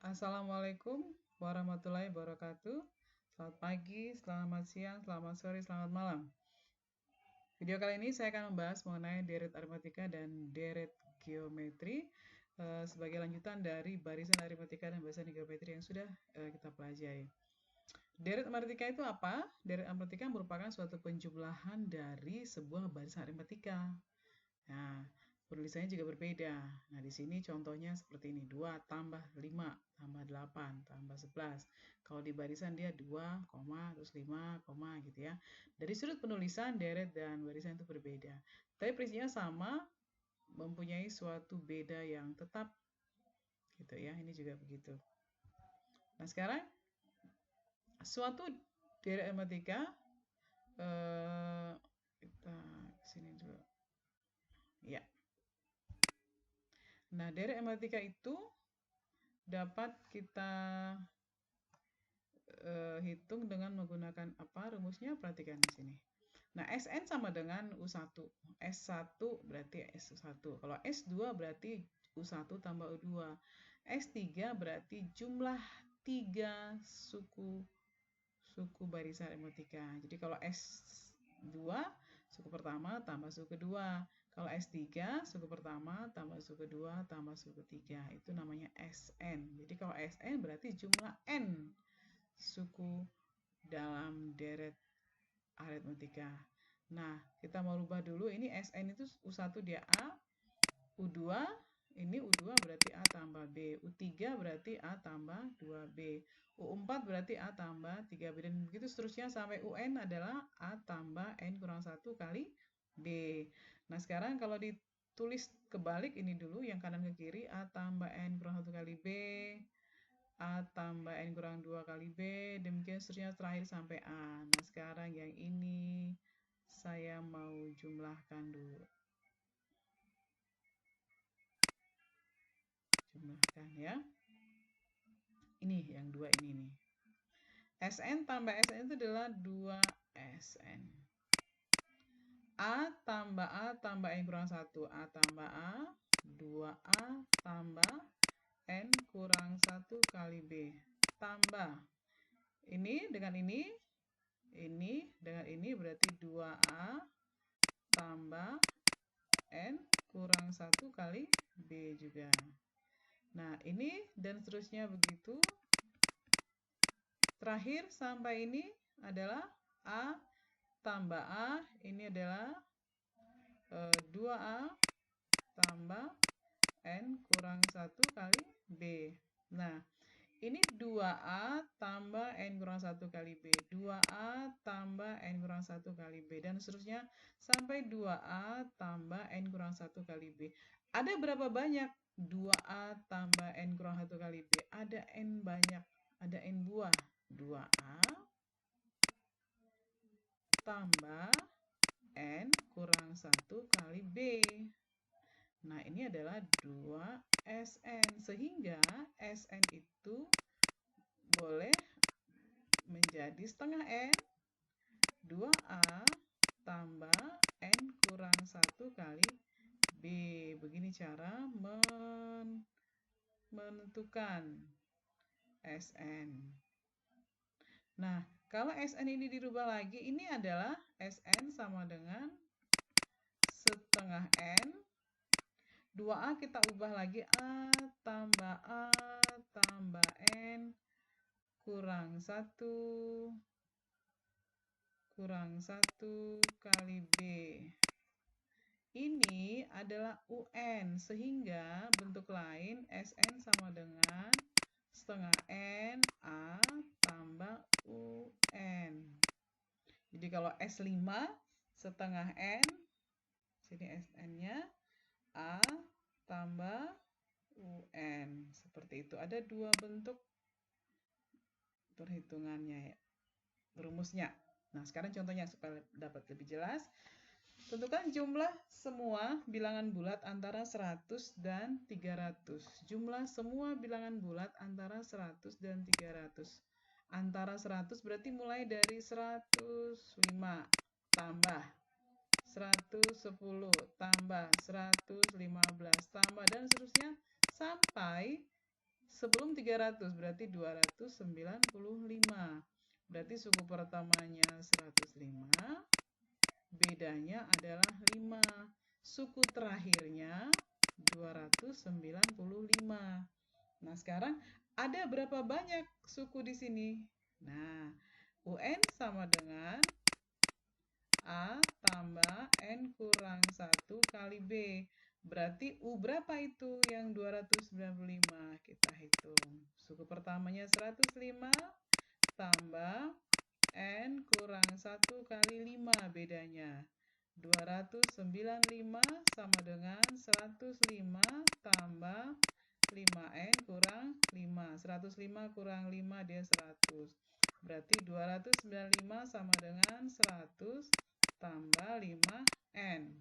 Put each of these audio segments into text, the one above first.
Assalamualaikum warahmatullahi wabarakatuh. Selamat pagi, selamat siang, selamat sore, selamat malam. Video kali ini saya akan membahas mengenai deret aritmatika dan deret geometri sebagai lanjutan dari barisan aritmatika dan barisan geometri yang sudah kita pelajari. Deret aritmatika itu apa? Deret aritmatika merupakan suatu penjumlahan dari sebuah barisan aritmatika. Nah, penulisannya juga berbeda. Nah, di sini contohnya seperti ini. 2 tambah 5 tambah 8 tambah 11. Kalau di barisan dia 2, terus 5, gitu ya. Dari sudut penulisan, deret dan barisan itu berbeda. Tapi prinsipnya sama, mempunyai suatu beda yang tetap. Gitu ya, ini juga begitu. Nah, sekarang suatu deret aritmatika kita sini dulu. Ya. Nah, deret aritmatika itu dapat kita hitung dengan menggunakan apa rumusnya, perhatikan di sini. Nah, Sn sama dengan U1. S1 berarti S1. Kalau S2 berarti U1 tambah U2. S3 berarti jumlah 3 suku barisan aritmatika. Jadi kalau S2 suku pertama tambah suku kedua. Kalau S3 suku pertama tambah suku kedua tambah suku ketiga. Itu namanya Sn. Jadi kalau Sn berarti jumlah N suku dalam deret aritmatika. Nah, kita mau rubah dulu. Ini Sn itu U1 dia A, U2 ini U2 berarti A tambah B, U3 berarti A tambah 2B, U4 berarti A tambah 3B, dan begitu seterusnya sampai UN adalah A tambah N kurang 1 kali B. Nah, sekarang kalau ditulis kebalik ini dulu, yang kanan ke kiri, A tambah N kurang 1 kali B, A tambah N kurang 2 kali B, demikian seterusnya terakhir sampai A. Nah, sekarang yang ini saya mau jumlahkan dulu. Jumlahkan ya. Ini yang dua ini nih. Sn tambah Sn itu adalah 2Sn. A tambah N kurang 1. A tambah A, 2A tambah N kurang 1 kali B. Tambah. Ini dengan ini dengan ini berarti 2A tambah N kurang 1 kali B juga. Nah, ini dan seterusnya begitu. Terakhir sampai ini adalah A tambah A, ini adalah 2A tambah N kurang 1 kali B. Nah, ini 2A tambah N kurang 1 kali B, 2A tambah N kurang 1 kali B, dan seterusnya sampai 2A tambah N kurang 1 kali B. Ada berapa banyak 2A tambah N kurang 1 kali B? Ada N banyak, ada N buah. 2A tambah N kurang 1 kali B. Nah, ini adalah 2Sn. Sehingga Sn itu boleh menjadi setengah N, 2A tambah N kurang 1 kali B. Begini cara menentukan Sn. Nah, kalau Sn ini dirubah lagi, ini adalah Sn sama dengan setengah N. 2A kita ubah lagi, A tambah N kurang 1 kali B. Ini adalah UN, sehingga bentuk lain Sn sama dengan setengah N A tambah UN. Jadi kalau S5 setengah N, sini Sn-nya A tambah UN. Seperti itu. Ada dua bentuk perhitungannya ya, rumusnya. Nah, sekarang contohnya supaya dapat lebih jelas. Tentukan jumlah semua bilangan bulat antara 100 dan 300. Jumlah semua bilangan bulat antara 100 dan 300. Antara 100 berarti mulai dari 105 tambah 110 tambah 115 tambah dan seterusnya sampai sebelum 300 berarti 295. Berarti suku pertamanya 105, bedanya adalah 5. Suku terakhirnya 295. Nah, sekarang ada berapa banyak suku di sini? Nah, UN sama dengan A tambah N kurang 1 kali B. Berarti U berapa itu yang 295? Kita hitung. Suku pertamanya 105 tambah N kurang 1 kali 5 bedanya. 295 sama dengan 105 tambah 5N kurang 5. 105 kurang 5 dia 100. Berarti 295 sama dengan 100 tambah 5N.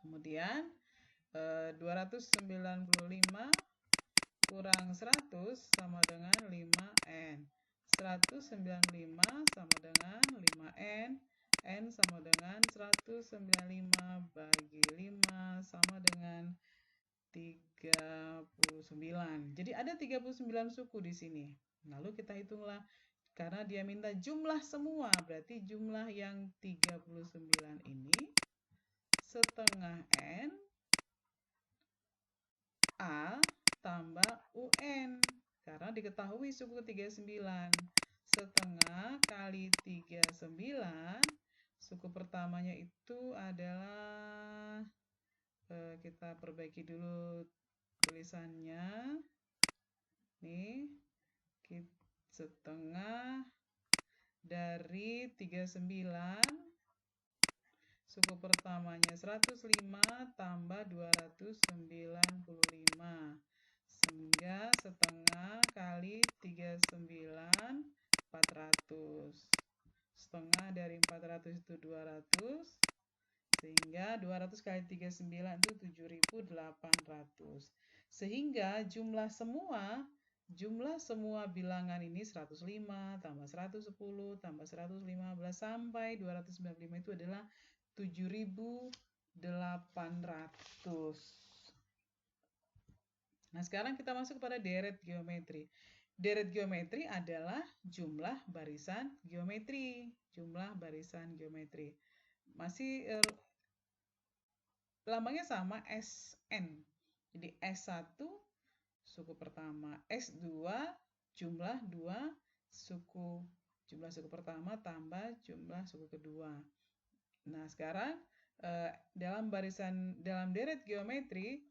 Kemudian 295 kurang 100 sama dengan 5N. 195 sama dengan 5N. N sama dengan 195 bagi 5 sama dengan 39. Jadi ada 39 suku di sini. Lalu kita hitunglah. Karena dia minta jumlah semua, berarti jumlah yang 39 ini setengah N A tambah UN. Karena diketahui suku 39. Setengah kali 39, suku pertamanya itu adalah, kita perbaiki dulu tulisannya. Nih, setengah dari 39, suku pertamanya 105 tambah 295. Sehingga setengah kali 39, 400. Setengah dari 400 itu 200. Sehingga 200 kali 39 itu 7.800. Sehingga jumlah semua bilangan ini 105 tambah 110 tambah 115 sampai 295 itu adalah 7.800. Nah, sekarang kita masuk kepada deret geometri. Deret geometri adalah jumlah barisan geometri. Jumlah barisan geometri. Masih lambangnya sama SN. Jadi S1 suku pertama, S2 jumlah 2 suku, jumlah suku pertama tambah jumlah suku kedua. Nah, sekarang dalam deret geometri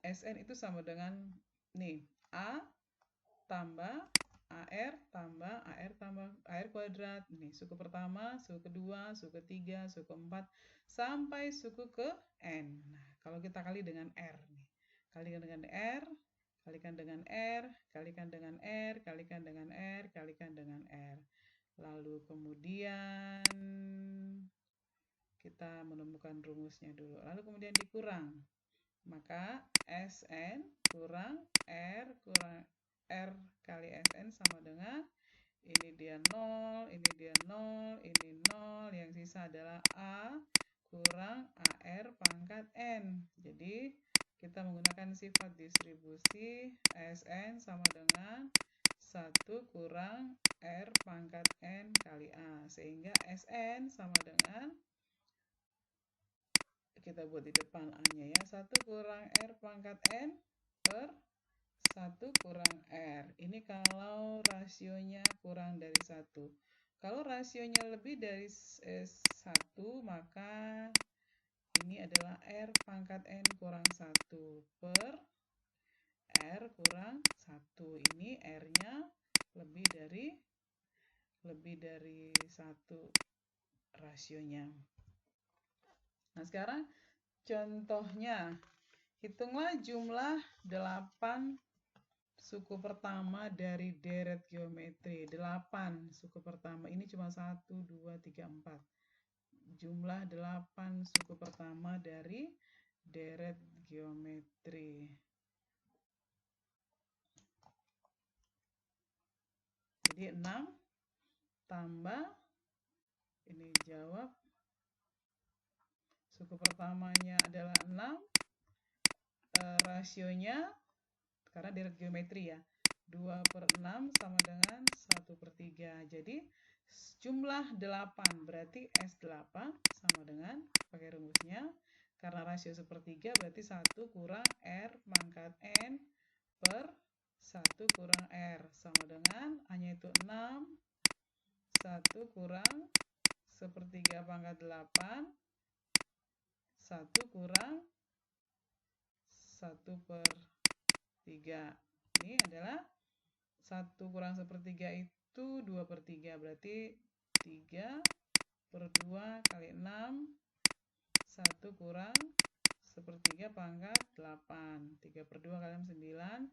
SN itu sama dengan nih A tambah AR tambah AR kuadrat. Nih, suku pertama, suku kedua, suku ketiga, suku keempat, sampai suku ke N. Nah, kalau kita kali dengan R nih. Kalikan dengan R, kalikan dengan R, kalikan dengan R, kalikan dengan R, kalikan dengan R. Lalu kemudian kita menemukan rumusnya dulu. Lalu kemudian dikurang. Maka SN kurang R kali SN sama dengan ini dia 0, ini dia 0, ini 0, yang sisa adalah A kurang AR pangkat N. Jadi kita menggunakan sifat distribusi SN sama dengan 1 kurang R pangkat N kali A. Sehingga SN sama dengan, kita buat di depan A-nya ya, 1 kurang R pangkat N per 1 kurang R. Ini kalau rasionya kurang dari 1. Kalau rasionya lebih dari 1, maka ini adalah R pangkat N kurang 1 per R kurang 1. Ini R-nya lebih dari 1 rasionya. Nah, sekarang contohnya, hitunglah jumlah 8 suku pertama dari deret geometri. 8 suku pertama. Ini cuma 1, 2, 3, 4. Jumlah 8 suku pertama dari deret geometri. Jadi 6 tambah, ini jawab, suku pertamanya adalah 6, rasionya karena deret geometri ya. 2/6 sama dengan 1/3. Jadi jumlah 8, berarti S8 sama dengan, pakai rumusnya, karena rasio 1/3 berarti 1 kurang R pangkat N per 1 kurang R sama dengan, hanya itu 6, 1 kurang 1/3 pangkat 8, 1 kurang 1/3. Ini adalah 1 kurang 1/3 itu 2/3, berarti 3/2 kali 6, 1 kurang 1/3 pangkat 8. 3/2 kali 9,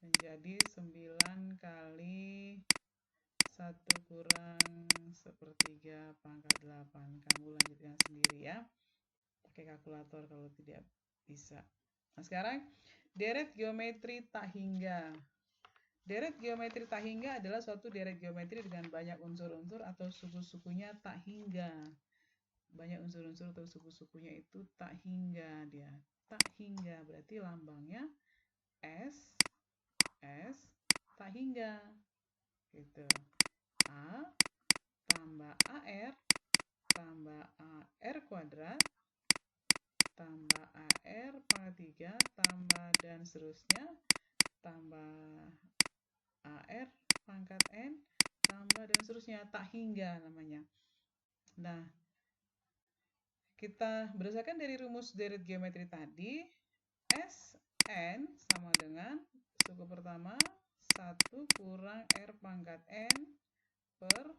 menjadi 9 kali 1 kurang 1/3 pangkat 8. Kamu lanjutkan sendiri ya, pakai kalkulator kalau tidak bisa. Nah, sekarang deret geometri tak hingga. Deret geometri tak hingga adalah suatu deret geometri dengan banyak unsur-unsur atau suku-sukunya tak hingga. Banyak unsur-unsur atau suku-sukunya itu tak hingga dia. Tak hingga berarti lambangnya S, tak hingga. Gitu. A tambah AR tambah AR kuadrat tambah AR pangkat 3 tambah dan seterusnya tambah AR pangkat N tambah dan seterusnya, tak hingga namanya. Nah, kita berdasarkan dari rumus deret geometri tadi, Sn sama dengan suku pertama 1 kurang R pangkat N per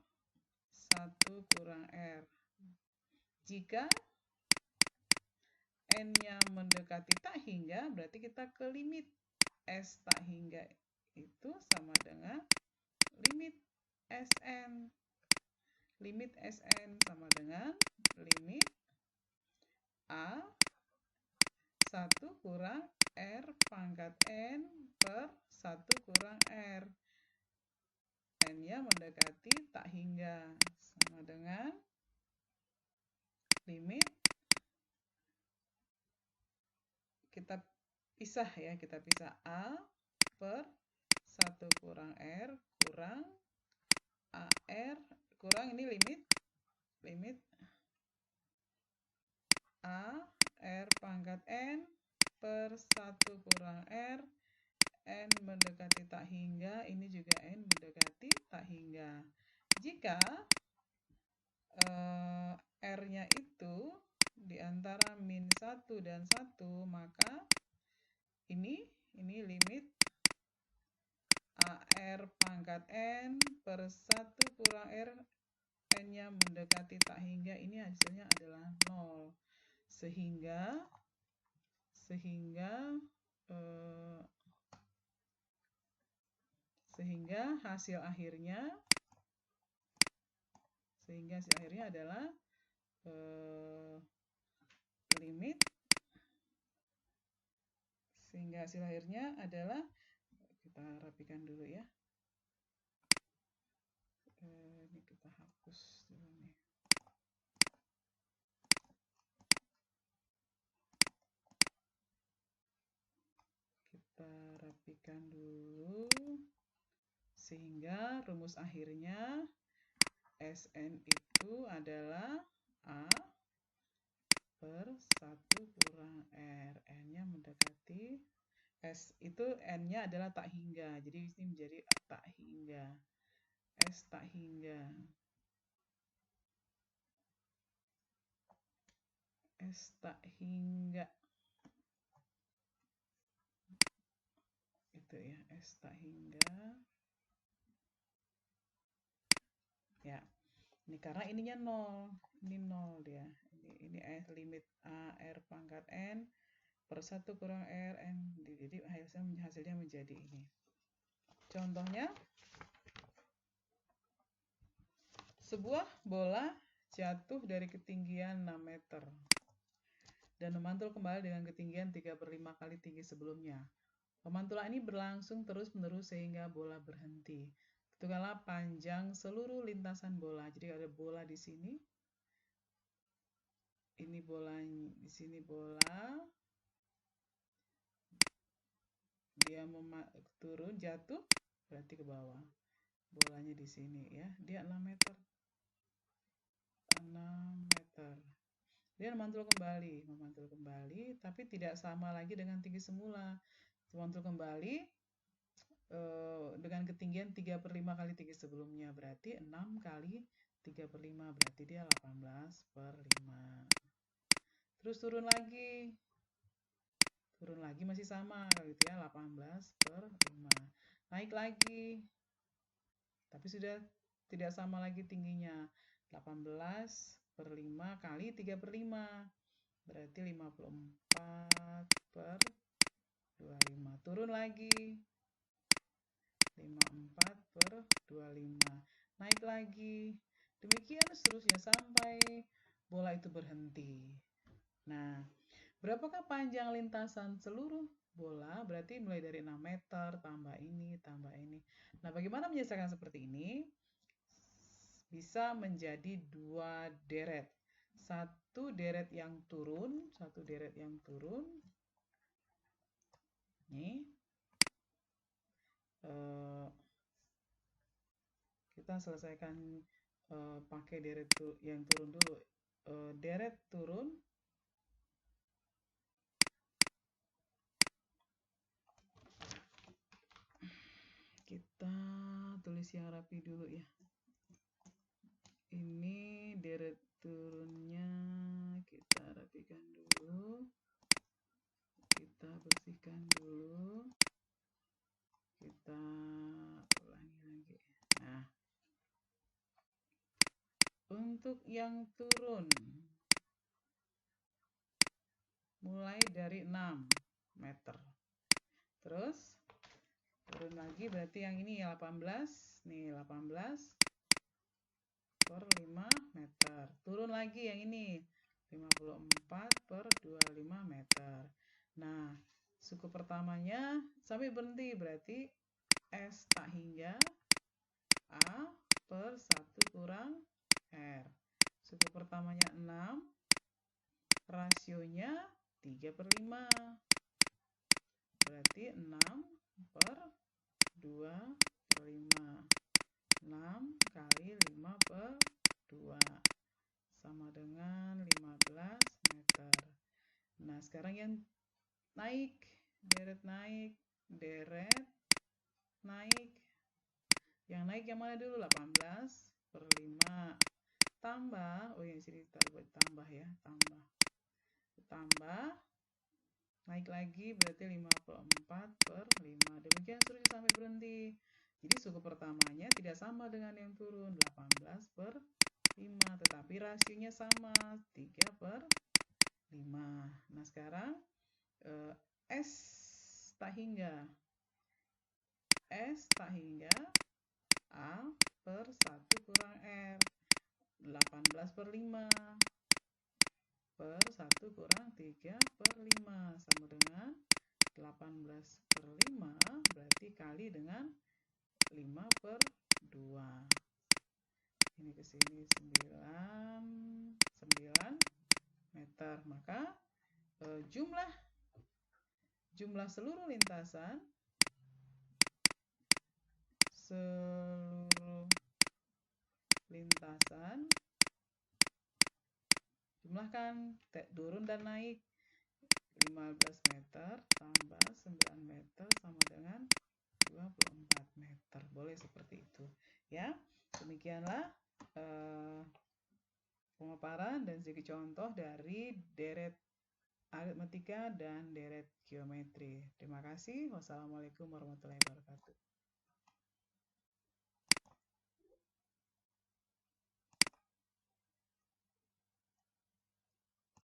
1 kurang R. Jika N-nya mendekati tak hingga, berarti kita ke limit S tak hingga itu sama dengan limit Sn. Limit Sn sama dengan limit A 1 kurang R pangkat N per 1 kurang R. N-nya mendekati tak hingga sama dengan limit, kita pisah ya, kita pisah A per 1 kurang R kurang AR kurang ini limit A R pangkat N per 1 kurang R, N mendekati tak hingga, ini juga N mendekati tak hingga. Jika R-nya itu di antara min 1 dan 1, maka ini limit AR pangkat N per 1 kurang R, N-nya mendekati tak hingga, ini hasilnya adalah 0. Sehingga hasil akhirnya adalah limit, sehingga hasil akhirnya adalah, kita rapikan dulu ya, ini kita hapus dulu nih. Kita rapikan dulu, sehingga rumus akhirnya Sn itu adalah A per 1 kurang R. N-nya mendekati, S itu N-nya adalah tak hingga, jadi ini menjadi tak hingga. S tak hingga. S tak hingga. Itu ya, S tak hingga. Ya. Ini karena ininya 0. Ini 0 dia. Ini limit A R pangkat N per 1 kurang R N. Jadi hasilnya menjadi ini. Contohnya, sebuah bola jatuh dari ketinggian 6 meter dan memantul kembali dengan ketinggian 3/5 kali tinggi sebelumnya. Pemantulan ini berlangsung terus-menerus sehingga bola berhenti. Tentukanlah panjang seluruh lintasan bola. Jadi ada bola di sini. Ini bola, di sini bola. dia turun jatuh berarti ke bawah. Bolanya di sini ya. Dia 6 meter. 6 meter. Dia memantul kembali, tapi tidak sama lagi dengan tinggi semula. Memantul kembali dengan ketinggian 3/5 kali tinggi sebelumnya, berarti 6 kali 3/5, berarti dia 18/5. Terus turun lagi masih sama kalau gitu ya, 18/5. Naik lagi, tapi sudah tidak sama lagi tingginya, 18/5 kali 3/5, berarti 54/25. Turun lagi, 54/25. Naik lagi. Demikian seterusnya sampai bola itu berhenti. Nah, berapakah panjang lintasan seluruh bola? Berarti mulai dari 6 meter, tambah ini, tambah ini. Nah, bagaimana menyelesaikan seperti ini? Bisa menjadi 2 deret. Satu deret yang turun. Ini. Kita selesaikan pakai deret yang turun dulu. Deret turun. Kita tulis yang rapi dulu ya. Ini deret turunnya kita rapikan dulu. Kita bersihkan dulu. Kita ulangi lagi. Nah, untuk yang turun mulai dari 6 meter. Terus turun lagi berarti yang ini 18. Nih 18/5 meter. Turun lagi yang ini 54/25 meter. Nah, suku pertamanya sampai berhenti berarti S tak hingga A per 1 kurang R. Suku pertamanya 6, rasionya 3/5. Berarti 6/2/5. 6 kali 5/2 sama dengan 15 meter. Nah, sekarang yang naik, deret naik. Yang naik yang mana dulu? 18/5. Tambah, oh yang sini kita buat tambah ya, tambah. Naik lagi berarti 54/5. Demikian seterusnya sampai berhenti. Jadi suku pertamanya tidak sama dengan yang turun, 18/5, tetapi rasionya sama, 3/5. Nah, sekarang S tak hingga A per 1 kurang R. 18/5 per 1 kurang 3/5 sama dengan 18/5, berarti kali dengan 5/2. Ini ke sini 9 meter. Maka jumlah seluruh lintasan jumlahkan turun dan naik, 15 meter tambah 9 meter sama dengan 24 meter. Boleh seperti itu ya. Demikianlah pemaparan dan sedikit contoh dari deret aritmatika dan deret geometri. Terima kasih. Wassalamualaikum warahmatullahi wabarakatuh.